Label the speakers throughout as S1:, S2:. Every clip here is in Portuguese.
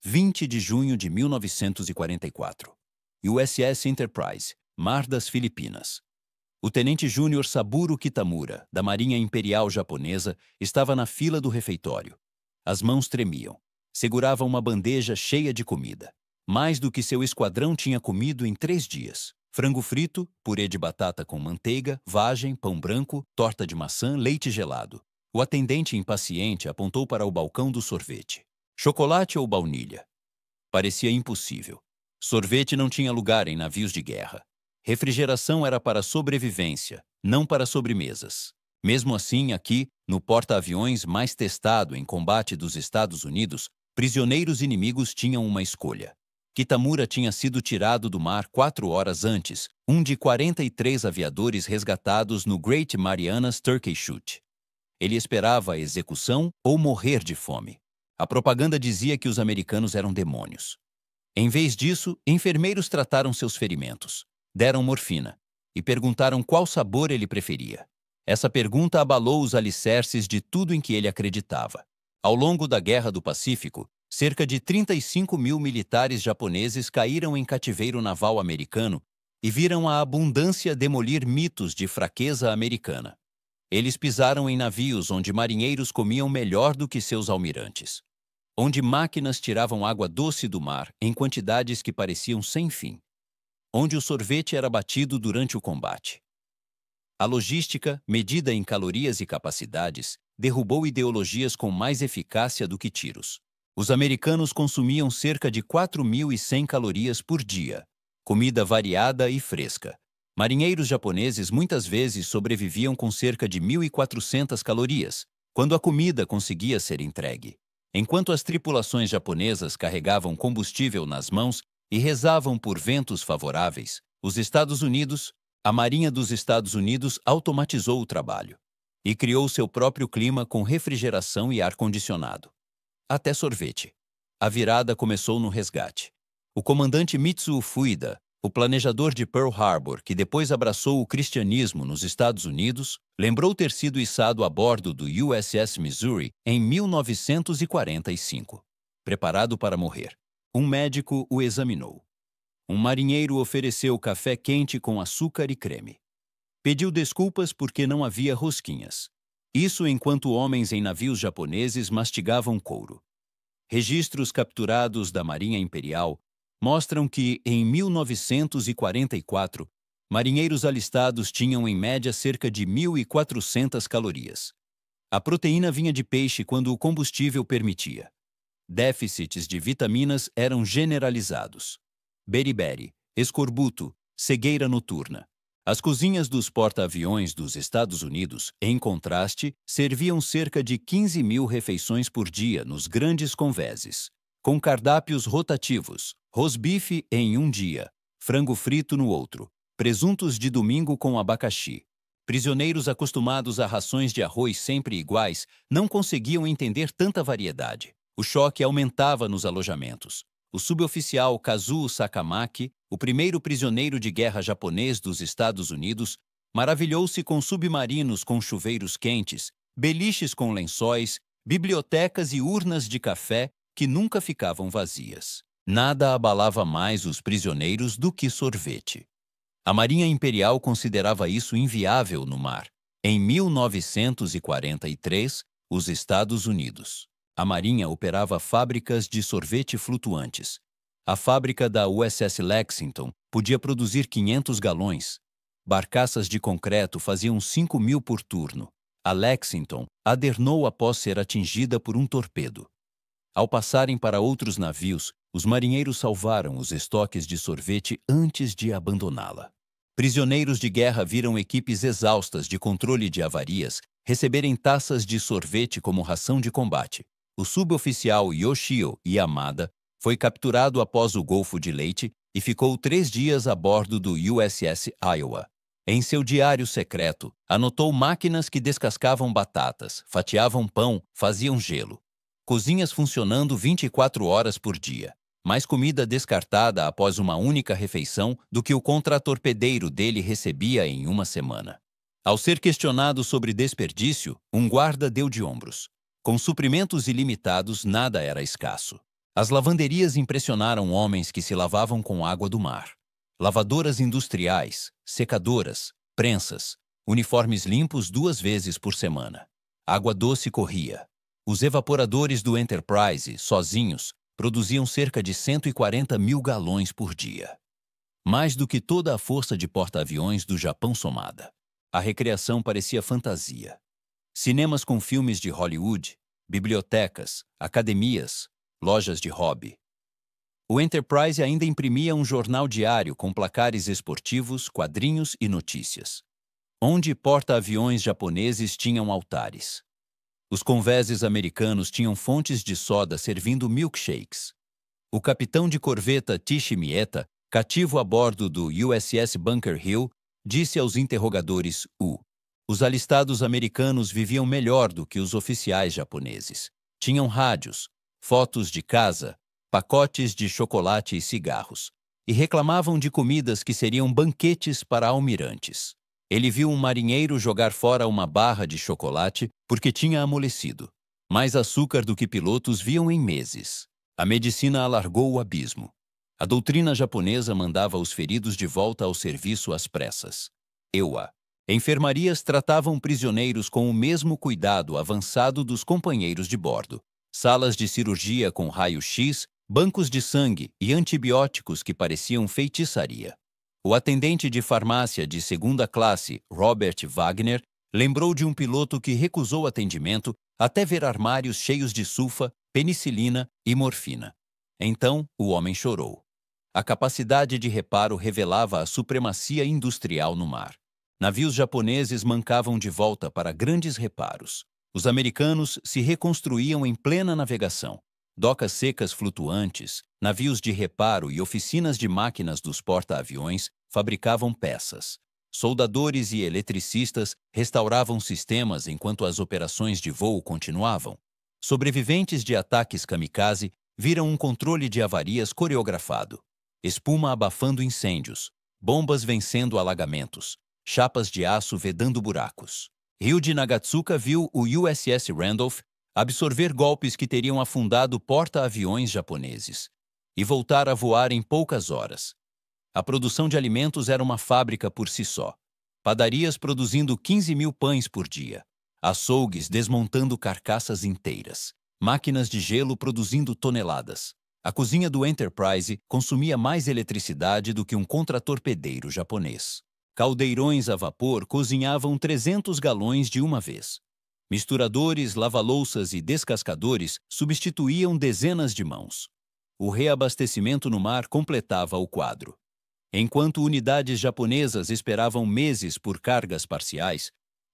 S1: 20 de junho de 1944. USS Enterprise, Mar das Filipinas. O tenente júnior Saburo Kitamura, da Marinha Imperial Japonesa, estava na fila do refeitório. As mãos tremiam. Segurava uma bandeja cheia de comida. Mais do que seu esquadrão tinha comido em 3 dias. Frango frito, purê de batata com manteiga, vagem, pão branco, torta de maçã, leite gelado. O atendente impaciente apontou para o balcão do sorvete. Chocolate ou baunilha? Parecia impossível. Sorvete não tinha lugar em navios de guerra. Refrigeração era para sobrevivência, não para sobremesas. Mesmo assim, aqui, no porta-aviões mais testado em combate dos Estados Unidos, prisioneiros inimigos tinham uma escolha. Kitamura tinha sido tirado do mar 4 horas antes, um de 43 aviadores resgatados no Great Marianas Turkey Shoot. Ele esperava a execução ou morrer de fome. A propaganda dizia que os americanos eram demônios. Em vez disso, enfermeiros trataram seus ferimentos, deram morfina e perguntaram qual sabor ele preferia. Essa pergunta abalou os alicerces de tudo em que ele acreditava. Ao longo da Guerra do Pacífico, cerca de 35 mil militares japoneses caíram em cativeiro naval americano e viram a abundância demolir mitos de fraqueza americana. Eles pisaram em navios onde marinheiros comiam melhor do que seus almirantes, onde máquinas tiravam água doce do mar em quantidades que pareciam sem fim, onde o sorvete era batido durante o combate. A logística, medida em calorias e capacidades, derrubou ideologias com mais eficácia do que tiros. Os americanos consumiam cerca de 4.100 calorias por dia, comida variada e fresca. Marinheiros japoneses muitas vezes sobreviviam com cerca de 1.400 calorias, quando a comida conseguia ser entregue. Enquanto as tripulações japonesas carregavam combustível nas mãos e rezavam por ventos favoráveis, a Marinha dos Estados Unidos automatizou o trabalho e criou seu próprio clima com refrigeração e ar-condicionado. Até sorvete. A virada começou no resgate. O comandante Mitsuo Fuida, o planejador de Pearl Harbor, que depois abraçou o cristianismo nos Estados Unidos, lembrou ter sido içado a bordo do USS Missouri em 1945. Preparado para morrer. Um médico o examinou. Um marinheiro ofereceu café quente com açúcar e creme. Pediu desculpas porque não havia rosquinhas. Isso enquanto homens em navios japoneses mastigavam couro. Registros capturados da Marinha Imperial mostram que, em 1944, marinheiros alistados tinham em média cerca de 1.400 calorias. A proteína vinha de peixe quando o combustível permitia. Déficits de vitaminas eram generalizados. Beriberi, escorbuto, cegueira noturna. As cozinhas dos porta-aviões dos Estados Unidos, em contraste, serviam cerca de 15.000 refeições por dia nos grandes convéses, com cardápios rotativos, rosbife em um dia, frango frito no outro, presuntos de domingo com abacaxi. Prisioneiros acostumados a rações de arroz sempre iguais não conseguiam entender tanta variedade. O choque aumentava nos alojamentos. O suboficial Kazuo Sakamaki, o primeiro prisioneiro de guerra japonês dos Estados Unidos, maravilhou-se com submarinos com chuveiros quentes, beliches com lençóis, bibliotecas e urnas de café que nunca ficavam vazias. Nada abalava mais os prisioneiros do que sorvete. A Marinha Imperial considerava isso inviável no mar. Em 1943, os Estados Unidos. A Marinha operava fábricas de sorvete flutuantes. A fábrica da USS Lexington podia produzir 500 galões. Barcaças de concreto faziam 5.000 por turno. A Lexington adernou após ser atingida por um torpedo. Ao passarem para outros navios, os marinheiros salvaram os estoques de sorvete antes de abandoná-la. Prisioneiros de guerra viram equipes exaustas de controle de avarias receberem taças de sorvete como ração de combate. O suboficial Yoshio Yamada foi capturado após o Golfo de Leyte e ficou 3 dias a bordo do USS Iowa. Em seu diário secreto, anotou máquinas que descascavam batatas, fatiavam pão, faziam gelo. Cozinhas funcionando 24 horas por dia. Mais comida descartada após uma única refeição do que o contratorpedeiro dele recebia em uma semana. Ao ser questionado sobre desperdício, um guarda deu de ombros. Com suprimentos ilimitados, nada era escasso. As lavanderias impressionaram homens que se lavavam com água do mar. Lavadoras industriais, secadoras, prensas, uniformes limpos 2 vezes por semana. Água doce corria. Os evaporadores do Enterprise, sozinhos, produziam cerca de 140 mil galões por dia. Mais do que toda a força de porta-aviões do Japão somada. A recreação parecia fantasia. Cinemas com filmes de Hollywood, bibliotecas, academias, lojas de hobby. O Enterprise ainda imprimia um jornal diário com placares esportivos, quadrinhos e notícias. Onde porta-aviões japoneses tinham altares. Os convéses americanos tinham fontes de soda servindo milkshakes. O capitão de corveta Tishi Mieta, cativo a bordo do USS Bunker Hill, disse aos interrogadores os alistados americanos viviam melhor do que os oficiais japoneses. Tinham rádios, fotos de casa, pacotes de chocolate e cigarros, e reclamavam de comidas que seriam banquetes para almirantes. Ele viu um marinheiro jogar fora uma barra de chocolate porque tinha amolecido. Mais açúcar do que pilotos viam em meses. A medicina alargou o abismo. A doutrina japonesa mandava os feridos de volta ao serviço às pressas. Enfermarias tratavam prisioneiros com o mesmo cuidado avançado dos companheiros de bordo. Salas de cirurgia com raio-x, bancos de sangue e antibióticos que pareciam feitiçaria. O atendente de farmácia de segunda classe, Robert Wagner, lembrou de um piloto que recusou atendimento até ver armários cheios de sulfa, penicilina e morfina. Então, o homem chorou. A capacidade de reparo revelava a supremacia industrial no mar. Navios japoneses mancavam de volta para grandes reparos. Os americanos se reconstruíam em plena navegação. Docas secas flutuantes, navios de reparo e oficinas de máquinas dos porta-aviões fabricavam peças. Soldadores e eletricistas restauravam sistemas enquanto as operações de voo continuavam. Sobreviventes de ataques kamikaze viram um controle de avarias coreografado. Espuma abafando incêndios, bombas vencendo alagamentos, chapas de aço vedando buracos. Ryuji Nagatsuka viu o USS Randolph absorver golpes que teriam afundado porta-aviões japoneses e voltar a voar em poucas horas. A produção de alimentos era uma fábrica por si só. Padarias produzindo 15 mil pães por dia. Açougues desmontando carcaças inteiras. Máquinas de gelo produzindo toneladas. A cozinha do Enterprise consumia mais eletricidade do que um contratorpedeiro japonês. Caldeirões a vapor cozinhavam 300 galões de uma vez. Misturadores, lava-louças e descascadores substituíam dezenas de mãos. O reabastecimento no mar completava o quadro. Enquanto unidades japonesas esperavam meses por cargas parciais,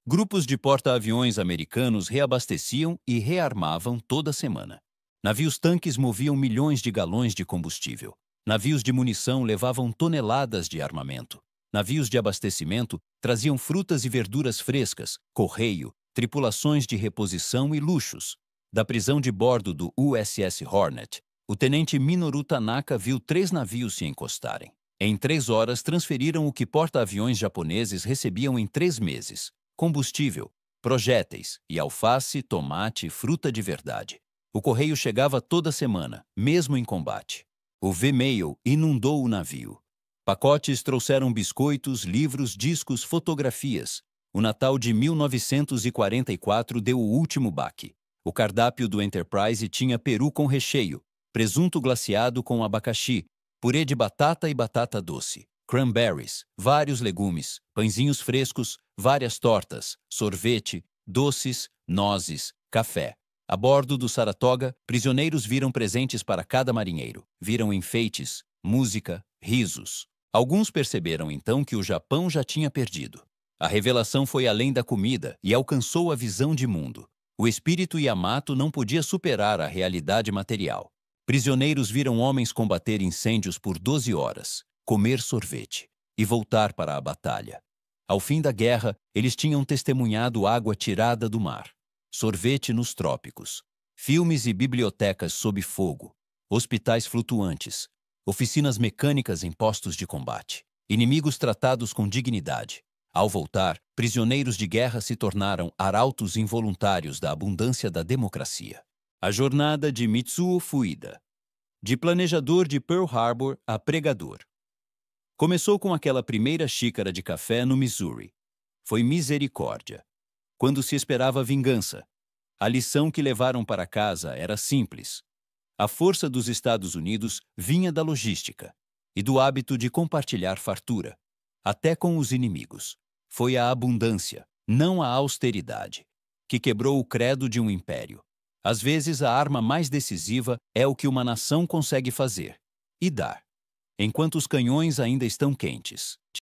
S1: grupos de porta-aviões americanos reabasteciam e rearmavam toda semana. Navios-tanques moviam milhões de galões de combustível. Navios de munição levavam toneladas de armamento. Navios de abastecimento traziam frutas e verduras frescas, correio, tripulações de reposição e luxos. Da prisão de bordo do USS Hornet, o tenente Minoru Tanaka viu 3 navios se encostarem. Em 3 horas, transferiram o que porta-aviões japoneses recebiam em 3 meses: combustível, projéteis e alface, tomate, fruta de verdade. O correio chegava toda semana, mesmo em combate. O V-Mail inundou o navio. Pacotes trouxeram biscoitos, livros, discos, fotografias. O Natal de 1944 deu o último baque. O cardápio do Enterprise tinha peru com recheio, presunto glaciado com abacaxi, purê de batata e batata doce, cranberries, vários legumes, pãezinhos frescos, várias tortas, sorvete, doces, nozes, café. A bordo do Saratoga, prisioneiros viram presentes para cada marinheiro. Viram enfeites, música, risos. Alguns perceberam então que o Japão já tinha perdido. A revelação foi além da comida e alcançou a visão de mundo. O espírito Yamato não podia superar a realidade material. Prisioneiros viram homens combater incêndios por 12 horas, comer sorvete e voltar para a batalha. Ao fim da guerra, eles tinham testemunhado água tirada do mar, sorvete nos trópicos, filmes e bibliotecas sob fogo, hospitais flutuantes, oficinas mecânicas em postos de combate, inimigos tratados com dignidade. Ao voltar, prisioneiros de guerra se tornaram arautos involuntários da abundância da democracia. A jornada de Mitsuo Fuida. De planejador de Pearl Harbor a pregador. Começou com aquela primeira xícara de café no Missouri. Foi misericórdia. Quando se esperava vingança. A lição que levaram para casa era simples. A força dos Estados Unidos vinha da logística e do hábito de compartilhar fartura, até com os inimigos. Foi a abundância, não a austeridade, que quebrou o credo de um império. Às vezes, a arma mais decisiva é o que uma nação consegue fazer e dar, enquanto os canhões ainda estão quentes.